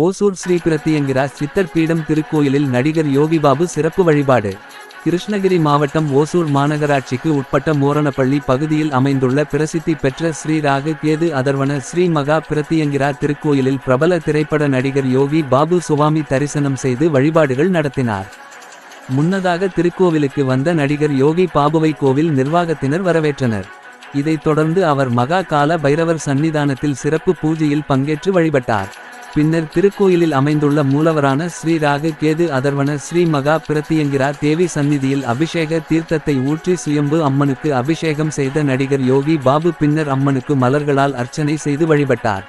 ஓசூர் ஸ்ரீ பிரத்தியங்கிரா சித்தர் பீடம் திருக்கோயிலில் நடிகர் யோகிபாபு சிறப்பு வழிபாடு. கிருஷ்ணகிரி மாவட்டம் ஓசூர் மாநகராட்சிக்கு உட்பட்ட மோரணப்பள்ளி பகுதியில் அமைந்துள்ள பிரசித்தி பெற்ற ஸ்ரீ ராகு கேது அதர்வன ஸ்ரீ மகா பிரத்தியங்கிரா திருக்கோயிலில் பிரபல திரைப்பட நடிகர் யோகி பாபு சுவாமி தரிசனம் செய்து வழிபாடுகள் நடத்தினார். முன்னதாக திருக்கோவிலுக்கு வந்த நடிகர் யோகி பாபுவை கோவில் நிர்வாகத்தினர் வரவேற்றனர். இதைத் தொடர்ந்து அவர் மகா கால பைரவர் சந்நிதானத்தில் சிறப்பு பூஜையில் பங்கேற்று வழிபட்டார். பின்னர் திருக்கோயிலில் அமைந்துள்ள மூலவரான ஸ்ரீ ராகு கேது அதர்வன ஸ்ரீ மகா பிரத்தியங்கிரா தேவி சந்நிதியில் அபிஷேக தீர்த்தத்தை ஊற்றி சுயம்பு அம்மனுக்கு அபிஷேகம் செய்த நடிகர் யோகி பாபு பின்னர் அம்மனுக்கு மலர்களால் அர்ச்சனை செய்து வழிபட்டார்.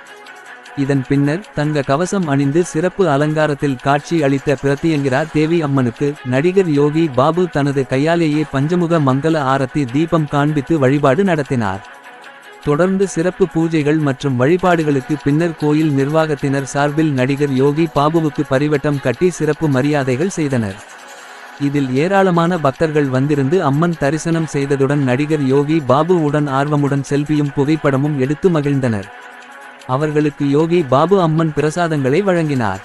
இதன் பின்னர் தங்க கவசம் அணிந்து சிறப்பு அலங்காரத்தில் காட்சி அளித்த பிரத்தியங்கிரா தேவி அம்மனுக்கு நடிகர் யோகி பாபு தனது கையாலேயே பஞ்சமுக மங்கள ஆரத்தி தீபம் காண்பித்து வழிபாடு நடத்தினார். தொடர்ந்து சிறப்பு பூஜைகள் மற்றும் வழிபாடுகளுக்கு பின்னர் கோயில் நிர்வாகத்தினர் சார்பில் நடிகர் யோகி பாபுவுக்கு பரிவட்டம் கட்டி சிறப்பு மரியாதைகள் செய்தனர். இதில் ஏராளமான பக்தர்கள் வந்திருந்து அம்மன் தரிசனம் செய்ததுடன் நடிகர் யோகி பாபு உடன் ஆர்வமுடன் செல்பியும் புகைப்படமும் எடுத்து மகிழ்ந்தனர். அவர்களுக்கு யோகி பாபு அம்மன் பிரசாதங்களை வழங்கினார்.